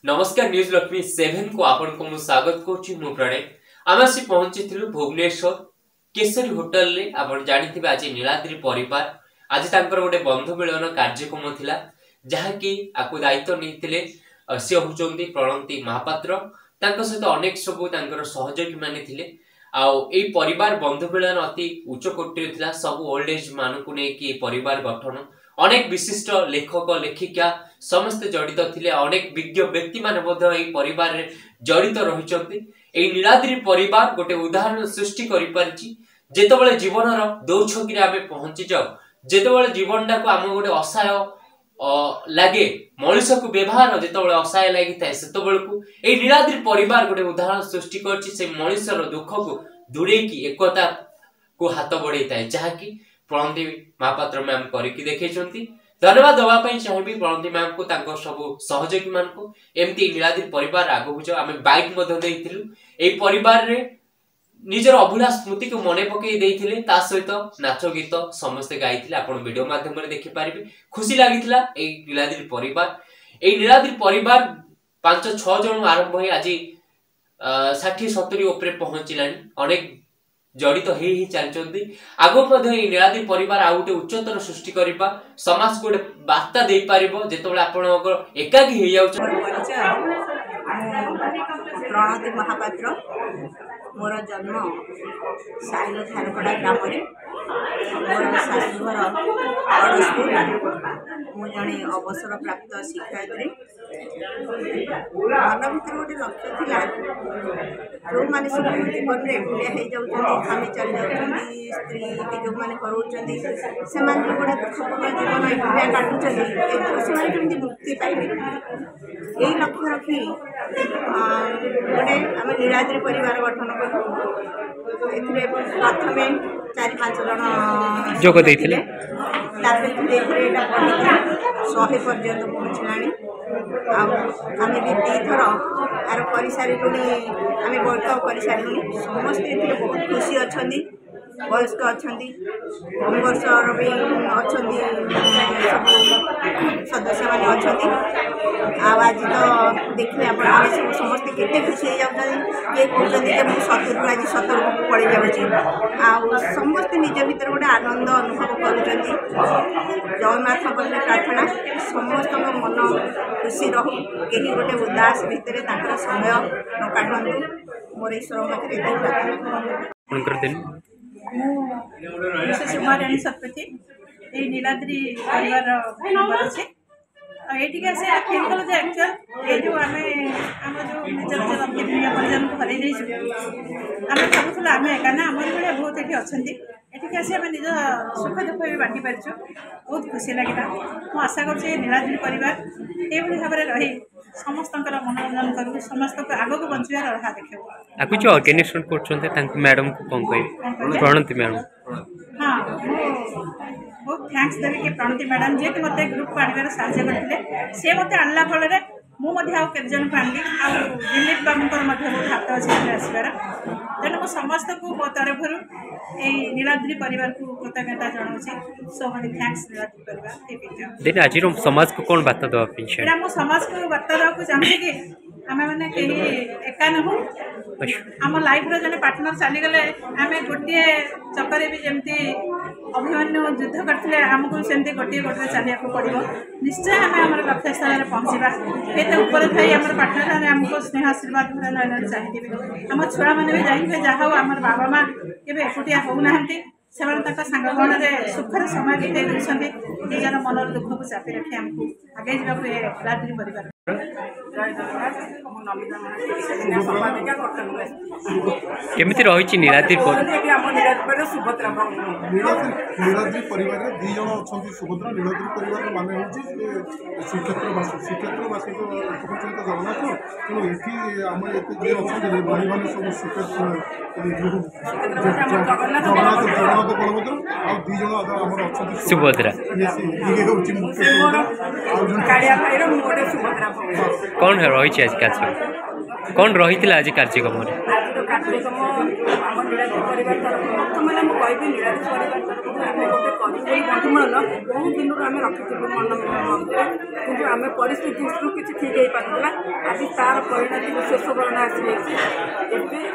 नमस्कार न्यूज लक्ष्मी 7 को आपन को मु स्वागत करछि मु प्रणय आम आसी पहुंचीथिलु भुवनेश्वर केसरी होटल रे आपन जानिथिबे आज नीलाद्री परिवार आज तांकर गोटे बंधु मिलन कार्यक्रम थिला जहा कि आकु दायित्व निथिले से होचोंदी प्रणति महापात्र तांको सहित अनेक सब तांकर सहयोगी माने थिले आ ए परिवार बंधु मिलन अति उच्च कोटि थिला सब ओल्ड एज मान को ने कि परिवार गठन अनेक विशिष्ट लेखक लेखिका समस्त जड़ित थिले अनेक विज्ञ व्यक्ति माने बोध ए परिवार रे जड़ित रहिचंती ए नीलाद्री परिवार गोटे उदाहरण सृष्टि करि परछि जेतेबेले जीवन रो दो छकी रे आमे पहुंची जाऊ जेतेबेले जीवनटा को आम गोटे असहाय लागे मनुष्य को व्यवहार जेतेबेले असहाय लागि थाए सेतेबेले को ए नीलाद्री परिवार गोटे उदाहरण सृष्टि करछि से मनुष्य रो दुख को दूरे की एकता को हाथ बढ़ाई थाए जहा कि प्रणति महापात्र मैम करके देखैछंती धन्यवाद दवा पई चाहबी प्रणति मैम को तांको सब सहयोगी मान को एमती नीलाद्री परिवार आगो बुझ आमे बाइक मध्य देइथिलु ए परिवार रे निजर अभुला स्मृति को मने पकई देइथिले ता सहित नाच गीत समस्त गाइथिले आपण वीडियो माध्यम रे देखि पारिबे खुशी लागिथिला ए नीलाद्री परिवार 5-6 जन आरंभ होई आज 60-70 ऊपर पहुंचिलानी अनेक जड़ित ही चलती आगो नीलाद्री परिवार आ गोटे उच्चतर सृष्टि करबा समाज को वार्ता दे पारिबो जेतबेले आपण एकाकी हे जाउ प्रणति महापात्र मोर जन्म साइल झारपड़ा ग्राम मोर शाशुघर अड़स्पुर मु जड़े अवसर प्राप्त शिक्षयित्री मन भर गोटे लक्ष्य था जो मैंने सब जीवन में एकुटिया हो जाती स्वामी चली जाती स्त्री कि जो मैंने कराऊँ से गोटे दुखपूर्ण जीवन एकुटिया काटुंट से मुक्ति पाइबे यही लक्ष्य रखी गोटे आम नीलाद्री परिवार गठन करूँ प्रथमे 4-5 जन जोग देइथिले पढ़ी 100 पर्यंत पहुँचलानी आम भी दीथर आर कर सारूँ आम बैठक कर सारूँ समस्ते बहुत खुशी अच्छा वयस्क अच्छा कम वर्षर भी अच्छा सब सदस्य मैंने अच्छा आज तो देखिए आप समस्ते केते खुशी हो जाते किए कहते मुझे 70 आज 70 को पड़ जाऊँगी समस्ते निज भर गोटे आनंद अनुभव कर जगन्नाथ बल्ले प्रार्थना समस्त मन खुशी रहू कहीं गोटे उदास भितर समय न काटू मोर ईश्वर पाखे सुमाराणी शतपथी ये नीलाद्री परिवार मेम्बर अच्छे ये आसे फील कल एक्चुअल ये जो आम जो निजर जन घर आम भावुल आम एका ना आम भाई बहुत ये अच्छा ये आसी आम निज सुख दुख भी बांटी पार्छु बहुत खुशी लगे मुझे आशा कर नीलाद्री परिवार ये भाव में रही समस्त मनोरंजन करूँ समस्त आग को बचार राह देखा आपको जो ऑर्गेनाइजेशन करछन्ते मैडम को कौन कहे प्रणति मैडम हाँ बहुत थैंक्स देवी कि प्रणति मैडम जी मत ग्रुप को आनबार साहय करते सी मत आणला फल मुझे आउ केत जन को आनी आ दिलीप बाबू बहुत हाथ अच्छे आसबार तेणु मुझे समस्त को मो तरफ नीलाद्री परिवार को कृतज्ञता जनाऊँ सो मेनी थैंक्स नीलाद्री परिवार आज समाज को कौन बार्ता देवा मो समाज को बार्ता देवाक चाहूँगी कि आम मैंने कहीं एका नुह आम लाइफ जन पार्टनर चलीगले आम गोटे चक्कर भी जमी अभिमन्यु युद्ध करते आमको सेमती गोटे गोटे चलिया पड़ो निश्चय आम आम लक्ष्य स्थान में पहुँचा ये ऊपर थी आम पार्टनर आमको स्नेह आशीर्वाद नयन चाहिए आम छुआ मैंने भी जाइए जहाँ आम बाबा माँ के एकुटिया होना से सांगण में सुखर समय बीते दूसरी निजर मनर दुख को चापी रखी आमको आगे जावाक नीलाद्री परिवार केमिति रही नीलाद्री सुभद्रा नीलाद्री परिवार 2 जन अच्छा सुभद्रा नीलाद्री परिवार मान हूँ श्रीक्षेत्रवासी तो जगन्नाथ तेणु ये आम ये अच्छा भाई मैंने सब जगन्नाथ बलभद्र आ 2 जन आम अच्छा सुभद्रा कौन है रही आज कार्यक्रम कौन रही आज कार्यक्रम कार्यक्रम आम नीलाद्री परिवार प्रथम है मुझे कहबी नीलाद्री परिवार तरफ आम गोटे करी बंधुमिलन बहुत दिन आम रखिलु मन मध्य कि आम परिस्थिति दृष्टि किसी ठीक हो पारा आज तार परिणति शेष बरण आसी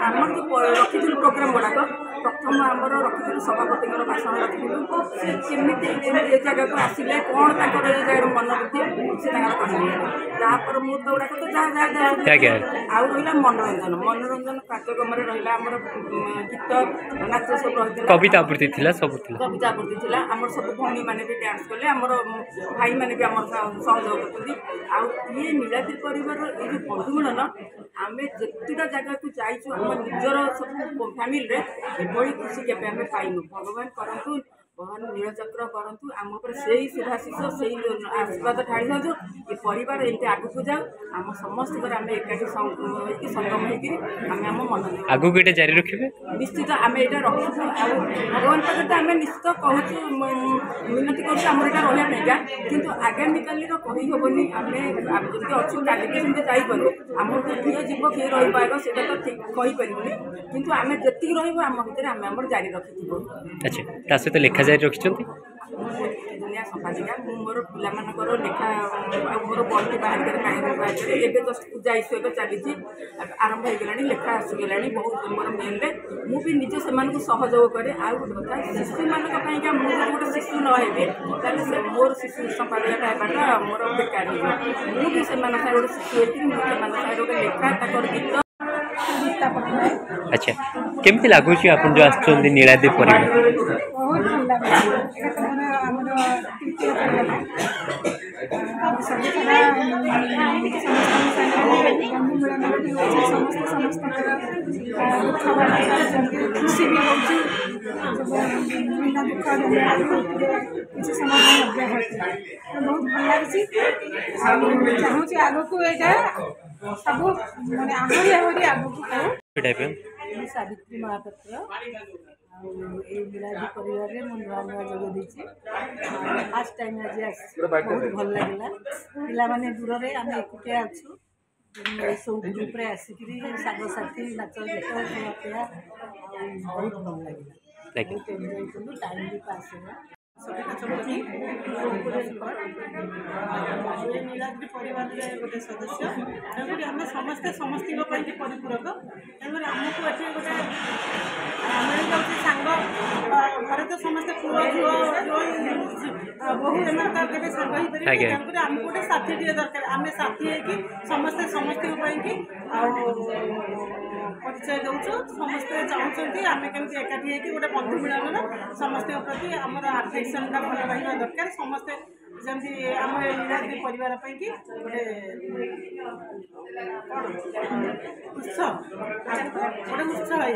आम जो रखी प्रोग्राम गुड़ाक प्रथम आमर रखी सभापति भाषण रखी केमी जगह को आसिले कौन तर ये जगह मन बुद्धि से तापर मुहूर्त गुड़ाक तो जहाँ जहाँ आउ रहा मनोरंजन मनोरंजन कार्यक्रम रहा आमर गीत नाच सब रही कविता आपूर्ति थिला सब थिला कविता आपूर्ति थिला आमर सब भौणी मैंने भी डांस कले आमर भाई मैंने भी आमर सहयोग करते आउ ये नीलाद्री परिवार ये जो बंधुमिलन आम जितटा जगह को जाइछु आम निजर सब फैमिली एभली खुशी केबे आम पाइनु भगवान करंतु भगवान नीलचक्र करंतु आम पर से ही शुभाशीष से आशीर्वाद ढाड़ी था ये परिवार एमती आगू जाऊ आम समस्त आम एकाठी संगम होम मन आगू ये जारी रखिए निश्चित आम ये रखु भगवान पाखे तो आम निश्चित कहूँ मिनती करूँ आम यहाँ रहा कि आगामी काली कही हेनी आम जमी अच्छु काली सेमती जापरू आम किए जीव किए रहा से तो ठीक कहीपर कि आम जी रम भितर आम जारी रखी अच्छा सहित लेखा जारी रखिंट दुनिया संपादिका मोर पिलाମାନଙ୍କର लेखा मोर बंटी बाहर कहीं एवं जस्ट पूजा इश्यू एवं चली आरंभ होगा लेखा आसीगला बहुत मोर मेन्रे मुझे निजे से सहयोग कै आउ गोटे कथा शिशु मानी मुझे गोटे शिशु नहेबी से मोर शिशु संपादिका होगा मोर बेकार मुझे से गोटे शिशु होती गोटे लेखा गीत अच्छा केमती लगुच आप जो आसुच्च नीलाद्री परिवार बहुत भल लगे आमर तृतीय बंधुमिलन भी हो समस्त दुख खुशी भी हो दुख किसी समय बहुत भल लगी चाहूँ आग को यहाँ सब मैंने आहरी आगे सावित्री महापात्र नीलाद्री परिवार में नुआ नुआ जोग देती फास्ट टाइम आज बहुत भल लगे पाने दूर में आम एकुटिया अच्छु सब ग्रुप आसिक सागसाथी नाच गीत खाया बहुत भल लगे बहुत एंजॉय कलु टाइम भी पास है नीलाद्री परिवार गोटे सदस्य तेणुक आम समस्ते समस्त परिपूरक तेणुक आमको ये गोटे आम सांग घर तो समस्ते पुआ झुआ बहु एम केवे सांग हो पारे तेणुक आमको गोटे साथी टे दरकार आम साथी होगी समस्ते समस्त परिचय दौचु समस्ते चाहते आम केमती एकाठी होगी गोटे बंधु मिलन समस्त प्रति आमर आफेक्शन भल रहा दरकार समस्ते जमी आम नीलाद्री परिवार गोटे उत्सव गोटे उत्सव है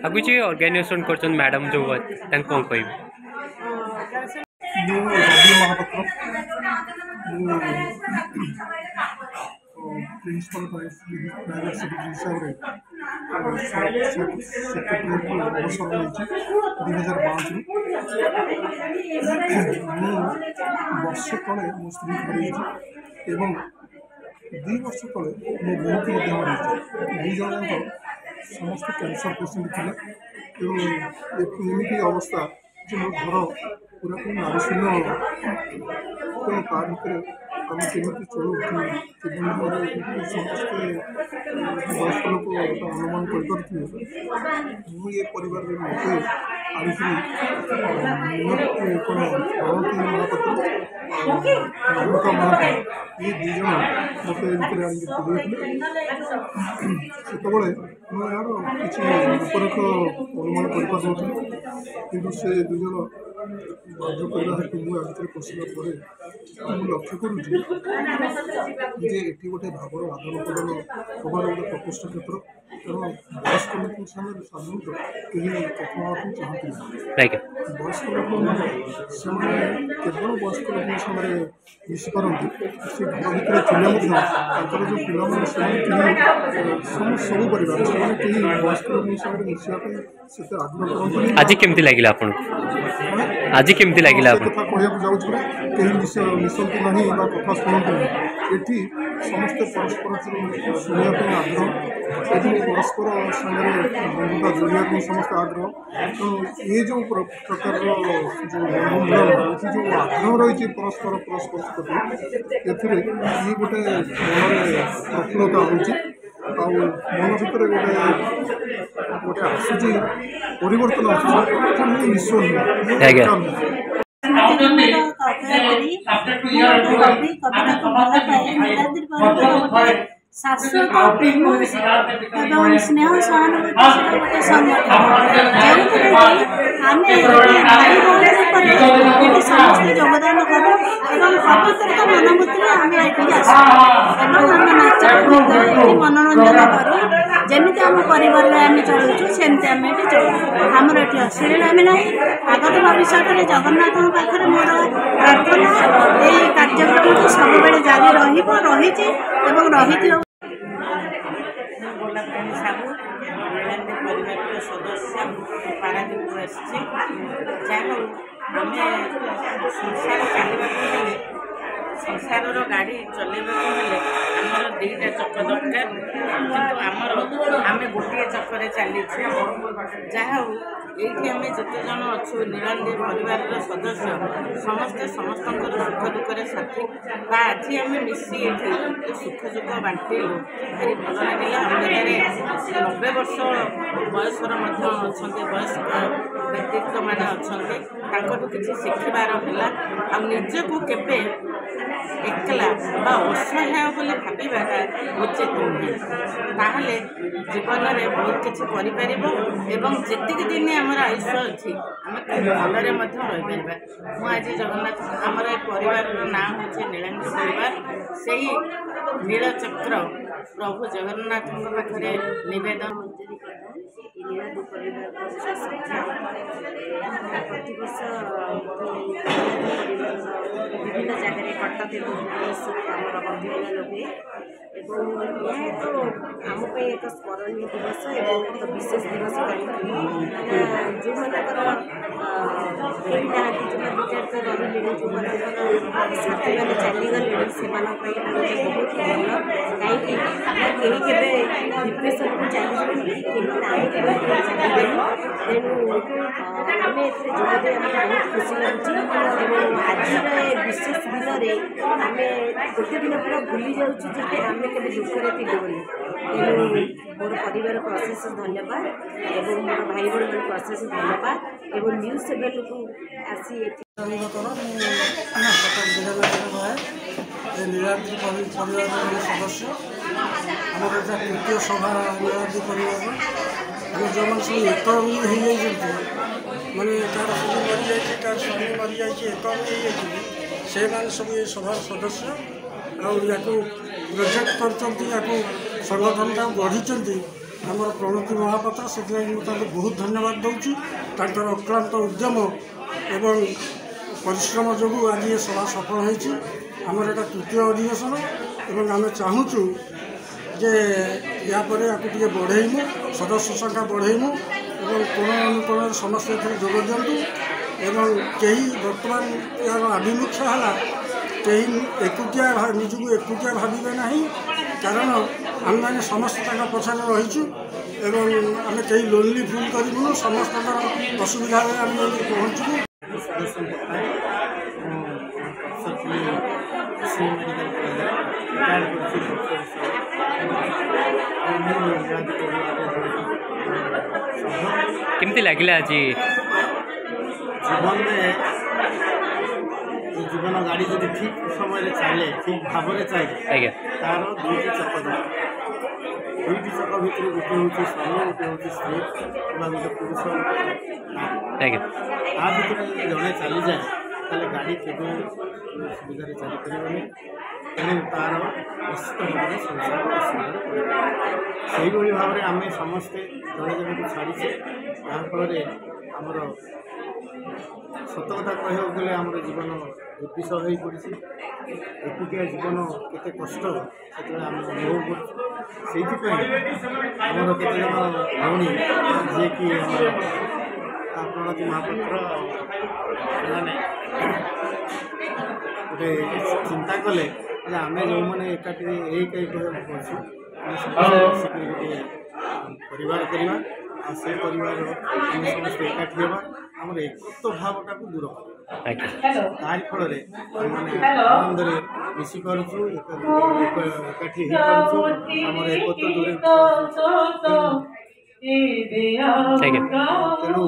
आगु जी ऑर्गेनाइजेशन कर मैडम जो कौन कह प्रिंसिपल प्राइवेट सेक्रेटरी हिसाब सेक्रेटरी को अवसर नहीं 2005 वर्ष तले मो स्त्री हर 2 वर्ष तले मो बहुत हर दुज समस्त कैंसर पेसेंट थे एमती अवस्था जो मो घर पूरा नारीशून्य तो ता भर आम केमी चलू समस्ते वयस्क लोक अनुमान कर ये परिवार में मत महापात्र नमिका महापात्र ये दुज मत से यार किसी रूपरेख अनुमान कर से दुज बाध्य करने हेतु मुझे पशिला लक्ष्य करुँचे ये गोटे भावर आदान प्रदान हमार गोटे प्रकोष्ठ क्षेत्र कारण वयस्क लोक साधारणतः कहीं कथा चाहती ବୟସ୍କ ଲୋକମାନେ ସେମାନେ କେବଳ ବୟସ୍କ ଲୋକଙ୍କ ସାଙ୍ଗରେ ମିଶିପାରନ୍ତି ସେ ଘର ଭିତରେ ଥିଲେ ମଧ୍ୟ ତାଙ୍କର ଯେଉଁ ପିଲାମାନେ ସେମାନେ କେହି ସବୁ ପରିବାର ସେମାନେ କେହି ବୟସ୍କ ଲୋକଙ୍କ ସାଙ୍ଗରେ ମିଶିବା ପାଇଁ ସେତେ ଆଗ୍ରହ କରନ୍ତି। ଆଜି କେମିତି ଲାଗିଲା ଆପଣଙ୍କୁ? ଆଜି କେମିତି ଲାଗିଲା ଆପଣ? କଥା କହିବାକୁ ଯାଉଛି ପରା କେହି ମିଶନ୍ତି ନାହିଁ ବା କଥା ଶୁଣନ୍ତି ନାହିଁ। ଏଠି ସମସ୍ତେ ପରସ୍ପର ଶୁଣିବା ପାଇଁ ଆଗ୍ରହ ଏବଂ ପରସ୍ପର ସାଙ୍ଗରେ ବନ୍ଧୁତା ଯୋଡ଼ିବା ପାଇଁ ସମସ୍ତେ ଆଗ୍ରହ। ତେଣୁ ଏ ଯେଉଁ ପ୍ରକାରର ଯେଉଁ ବନ୍ଧୁ ମିଳନ ଏଠି ଯେଉଁ ଆଗ୍ରହ ରହିଛି ପରସ୍ପର ପ୍ରତି ଏଥିରେ ଇଏ ଗୋଟେ ମନରେ ପ୍ରଫୁଲ୍ଲତା ହେଉଛି ଆଉ ମନ ଭିତରେ ଗୋଟେ ଆସୁଛି ପରିବର୍ତ୍ତନ ଆସୁଛି ମୁଁ ନିଶ୍ଚୟ शाश्वत प्रेम एवं स्नेह सहानुभूति गोटे संगठन जो आम भाई भाई समस्त योगदान करूँ प्रकृत मनोभूति आम आम नाच गीत मनोरंजन करूँ जमी आम परिवार आम चलुचु सेमती आम ये चलु आमर ये अश्लीलामी ना आगत भविष्य में जगन्नाथ पाखे मोर प्रार्थना ये कार्यक्रम सब जारी रही रही साहू नीलांदी परिवार सदस्य पारादीप आसी जहाँ आम संसार चलने संसार गाड़ी चलने आमर दुईटा चक दरकार किंतु आमर आम गोटे चक्कर चली जहाँ ये आम जिते जन अच्छु नीलांदी परिवार सदस्य समस्ते समस्त सुख दुखे साथी आज आम मिसी ये सुख दुख बांटिलु भारी भल लगे आम 90 वर्ष बयसर वयस्क व्यक्तित्व मैंने अच्छा किसी शिखबार है आ निजक केवे एकला असहाय बोली भावटा उचित नुहे ताहले जीवन में बहुत किसी कर दिन आमर आयुष्य अच्छी आम भलरे रहीपर मुझे जगन्नाथ आमर परिवार नाँ हूँ नीलांदी परिवार से ही नीलचक्र प्रभु जगन्नाथ पाखे नवेदन नीलांदी परिवार प्रतिवर्ष विभिन्न जगह कटक आम बंधुमिलन हुए यह तो आमपाई एक स्मरणीय दिवस और एक विशेष दिवस कहीं जो मनकर जो विचारित रही जो साथी मैंने चलीगले से बहुत भल कहीं कहीं डिप्रेसन को चली कहीं तेणु आम जोगदे बहुत खुशी लगुच आज विशेष दिन में आम गोटे दिन पूरा भूली जाऊँ आम के दुखरे थी बोली तेणु मोर परिवार को अशेष धन्यवाद और मोर भाई भाई को अशेष धन्यवाद और न्यूज 7 को आसी नीलाद्री परिवार सदस्य आम तृतीय सभा नीलाद्री परिवार जो मैंने सब एकरंगी हो जाती मानने तार सब मरी जाए तार स्वामी मरी जाए एकरंगी से सब ये सभार सदस्य या प्रोजेक्ट कर संगठन का बढ़ी आमर प्रणति महापात्र से बहुत धन्यवाद दूसरी तर अक्लांत उद्यम एवं परिश्रम जो आज ये सभा सफल होती आमर एक तृतीय अधिवेशन और आम चाहूँ जे यापर या बढ़ेमु सदस्य संख्या बढ़ेमु और कोण अनुकोण समस्त जोग दिंतु एवं कहीं बर्तमान यार आभिमुख्य है कहीं एकुटिया निजक एकुटिया भावे ना कारण आम मैंने समस्त पछाड़ रहीचु एवं आम कहीं लोनली फिल करूँ समस्त असुविधा आम पहुँचू केमती लगे आज जीवन में जीवन गाड़ी जो ठीक समय चले ठीक भाव में चले तार दुईटी चक दुईटी चक भर गोटे हूँ स्वामी गोटे हूँ स्त्री गोटे पुरुष आ भर जड़े चली जाए ताले गाड़ी केवे सुविधा चली पारे तेणु तार निश्चित भाव में संसार सुंदर से भाव में आम समस्ते जड़े जन को छाड़ीचे जहाँफल आमर ସତ କଥା କହିବାକୁ ଗଲେ ଆମର ଜୀବନ ଦୁର୍ବିଷହ ହୋଇ ପଡ଼ିଛି। ଏକୁଟିଆ ଜୀବନ କେତେ କଷ୍ଟ ସେତେବେଳେ ଆମେ ଅନୁଭବ କରୁଛୁ। ସେଇଥିପାଇଁ ଆମର କେତେଜଣ ଭଉଣୀ ଯିଏକି ଆମର ପ୍ରଣତି ମହାପାତ୍ର ସେମାନେ ଗୋଟେ ଚିନ୍ତା କଲେ ଯେ ଆମେ ଯେଉଁମାନେ ଏକାଠି ଏକ କରୁଛୁ ଆମେ ସମସ୍ତେ ମିଶିକି ଗୋଟିଏ ପରିବାର କରିବା ଆଉ ସେ ପରିବାରର ଆମେ ସମସ୍ତେ ଏକାଠି ହେବା ଆମର ଏକତ୍ୱ ଭାବଟାକୁ ଦୂର କରିବା। ତାରି ଫଳରେ ଆମେମାନେ ଆନନ୍ଦରେ ମିଶିପାରୁଛୁ ଏକାଠି ହେଇପାରୁଛୁ ଆମର ଏକତ୍ୱ ଦୂରେ ତେଣୁ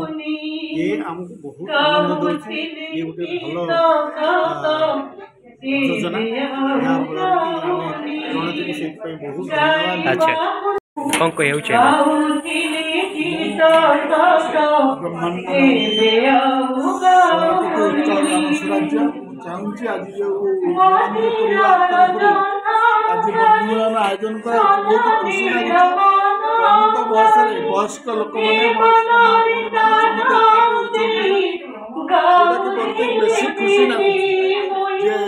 ଇଏ ଆମକୁ ବହୁତ ଆନନ୍ଦ ଦେଉଛି। ଇଏ ଗୋଟେ ଭଲ ଯୋଜନା ଯାହାଫଳରେ କି ଆମେ ପ୍ରଣତିକୁ ସେଇଥିପାଇଁ ବହୁତ ଧନ୍ୟବାଦ। କ'ଣ କହିବାକୁ ଚାହୁଁଛି ଆଜି ଯେଉଁ ପରିବାର ତରଫରୁ ଆଜି ବନ୍ଧୁମିଳନ ଆୟୋଜନ କରାଯାଉଛି ବହୁତ ଖୁସି ଲାଗୁଛି। ପ୍ରଣତ ବୟସରେ ବୟସ୍କ ଲୋକମାନେ ଯୋଉଟାକି ମୋତେ ବେଶୀ ଖୁସି ଲାଗୁଛି ଯେ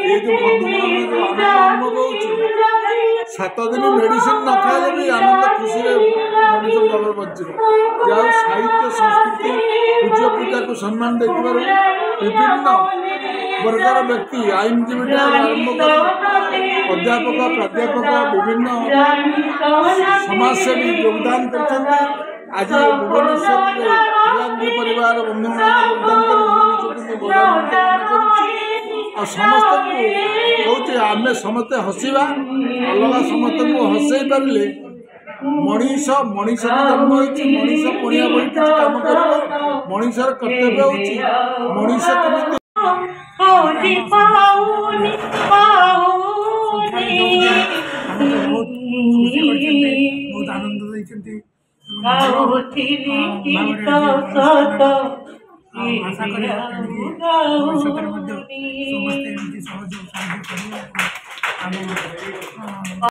ଏଇ ଯେଉଁ ବନ୍ଧୁମିଳନ ଯେଉଁ ଆନନ୍ଦ ଅନୁଭବ ହେଉଛି 7 ଦିନ ମେଡ଼ିସିନ ନ ଖାଇଲେ ବି ଆନନ୍ଦ ଖୁସିରେ ମଣିଷ ଭଲ ବଞ୍ଚିବ। ଯାହା ସାହିତ୍ୟ ସଂସ୍କୃତି ପୂଜ୍ୟ ପୂଜାକୁ ସମ୍ମାନ ଦେଇଥିବାରୁ ବିଭିନ୍ନ ବର୍ଗର ବ୍ୟକ୍ତି ଆଇନଜୀବୀ ଆରମ୍ଭ କରି ଅଧ୍ୟାପକ ପ୍ରାଧ୍ୟାପକ ବିଭିନ୍ନ ସମାଜସେବୀ ଯୋଗଦାନ କରିଛନ୍ତି। ଆଜି ଭୁବନେଶ୍ୱରରେ ନୀଳାଦ୍ରି ପରିବାର ବନ୍ଧୁମାନେ ଯୋଗଦାନ କରି ନିଜକୁ ଗୌରବାନ୍ୱିତ କରୁଛି। ଆଉ ସମସ୍ତଙ୍କୁ କହୁଛି ଆମେ ସମସ୍ତେ ହସିବା, ଅଲଗା ସମସ୍ତଙ୍କୁ ହସେଇ ପାରିଲେ ମଣିଷର ଜନ୍ମ ହୋଇଛି, ମଣିଷ ପଣିଆ ଭଳି କିଛି କାମ କରିବ। ମଣିଷର କର୍ତ୍ତବ୍ୟ ହେଉଛି ମଣିଷ କେମିତି ବହୁତ ଆନନ୍ଦ ଦେଇଛନ୍ତି। ଆଶା କରେ ଭବିଷ୍ୟତରେ ମଧ୍ୟ ସମସ୍ତେ ଏମିତି ସହଯୋଗ ସାହାଯ୍ୟ କରିବାକୁ